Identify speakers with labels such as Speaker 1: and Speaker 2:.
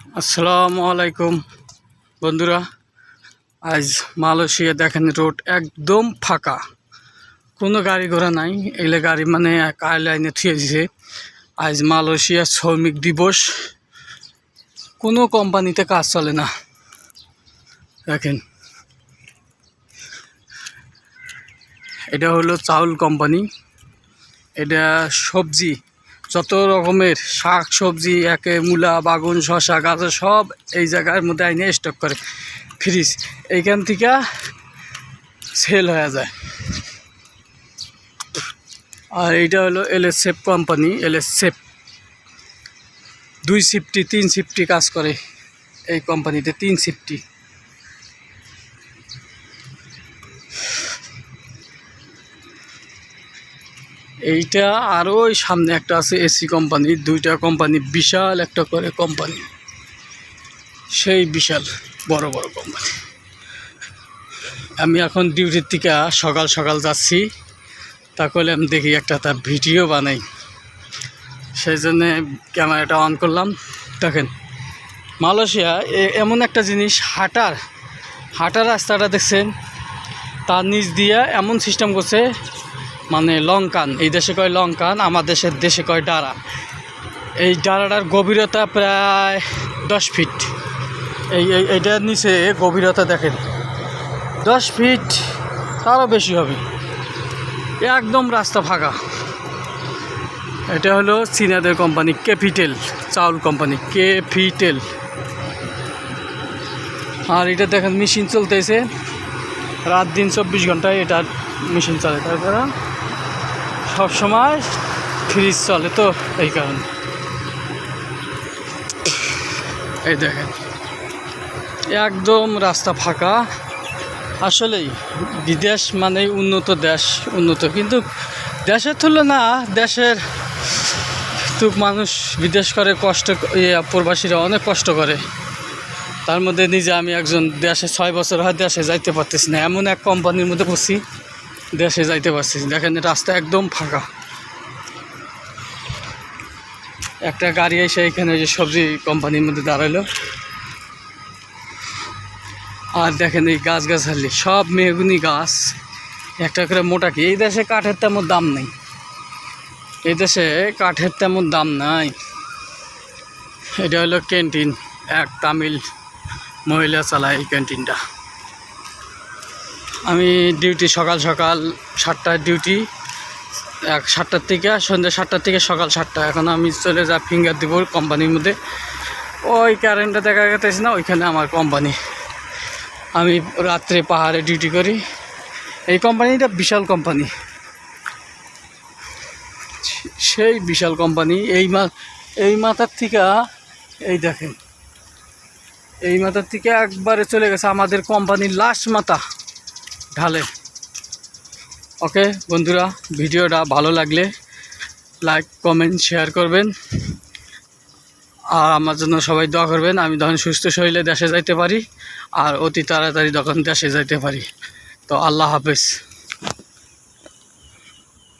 Speaker 1: আসসালামু আলাইকুম বন্ধুরা। আজ মালয়েশিয়া দেখেন রোড একদম ফাঁকা, কোনো গাড়ি ঘোড়া নাই। এগুলো গাড়ি মানে কার লাইনে থুয়ে দিছে। আজ মালয়েশিয়া শ্রমিক দিবস, কোনো কোম্পানিতে কাজ চলে না। দেখেন এটা হলো চাউল কোম্পানি। এটা সবজি, যত রকমের শাক সবজি, একে মূলা, বাগুন, শশা, গাজর সব এই জায়গার মধ্যে আইনে স্টক করে ফ্রিজ, এইখান থেকে সেল হয়ে যায়। আর এইটা হলো এলএসএফ কোম্পানি। এলএসএফ 2 শিফটি 3 শিফটি কাজ করে এই কোম্পানিতে, 3 শিফটি। এইটা আরও ওই সামনে একটা আছে এসি কোম্পানি। 2টা কোম্পানি, বিশাল একটা করে কোম্পানি, সেই বিশাল বড় বড় কোম্পানি। আমি এখন ডিউটির থেকে সকাল সকাল যাচ্ছি, তাহলে আমি দেখি একটা তার ভিডিও বানাই, সেই জন্যে ক্যামেরাটা অন করলাম। দেখেন মালয়েশিয়া এমন একটা জিনিস, হাঁটার রাস্তাটা দেখছেন, তার নিচ দিয়ে এমন সিস্টেম করছে, মানে লঙ্কান, এই দেশে কয় লঙ্কান, আমার দেশে কয় ডারা। এই ডারাটার গভীরতা প্রায় 10 ফিট। এইটার নিচে গভীরতা দেখেন 10 ফিট, তারও বেশি হবে। একদম রাস্তা ফাঁকা। এটা হলো চীনাদের কোম্পানি, ক্যাপিটাল চাউল কোম্পানি, ক্যাপিটাল। আর এটা দেখেন মেশিন চলতেছে রাত দিন 24 ঘন্টায় এটার মেশিন চলে, তার কারণ সবসময় ফ্রিজ চলে, তো এই কারণে। এই দেখেন একদম রাস্তা ফাঁকা। আসলেই বিদেশ মানে উন্নত দেশ, উন্নত, কিন্তু দেশের তুলনা, দেশের তো মানুষ বিদেশ করে কষ্ট, প্রবাসীরা অনেক কষ্ট করে। তার মধ্যে নিজে আমি একজন, দেশে 6 বছর হয় দেশে যাইতে পারতেছি না, এমন এক কোম্পানির মধ্যে পড়ছি, দেশে যাইতে পারছি। দেখেন রাস্তা একদম ফাঁকা। একটা গাড়ি এসে এখানে যে সবজি কোম্পানির মধ্যে দাঁড়ালো। আর দেখেন এই গাছগাছালি সব মেহগুনি গাছ, একটা করে মোটা। কি এই দেশে কাঠের তেমন দাম নেই, এই দেশে কাঠের তেমন দাম নাই। এটা হলো ক্যান্টিন, এক তামিল মহিলা চালায় এই ক্যান্টিনটা। আমি ডিউটি সকাল 7টার ডিউটি, 7টার থেকে সন্ধ্যা 7টার থেকে সকাল 7টা। এখন আমি চলে যা ফিঙ্গার দিব কোম্পানির মধ্যে। ওই কারেন্টটা দেখা গেছে না, ওইখানে আমার কোম্পানি। আমি রাত্রে পাহাড়ে ডিউটি করি। এই কোম্পানিটা বিশাল কোম্পানি, সেই বিশাল কোম্পানি। এই মাথার থেকে, এই দেখেন এই মাথার থেকে একবারে চলে গেছে আমাদের কোম্পানির লাস্ট মাথা ঢালে। ওকে বন্ধুরা, ভিডিওটা ভালো লাগলে লাইক কমেন্ট শেয়ার করবেন, আর আমার জন্য সবাই দোয়া করবেন। আমি তখন সুস্থ শরীরে দেশে যাইতে পারি, আর অতি তাড়াতাড়ি তখন দেশে যাইতে পারি। তো আল্লাহ হাফেজ।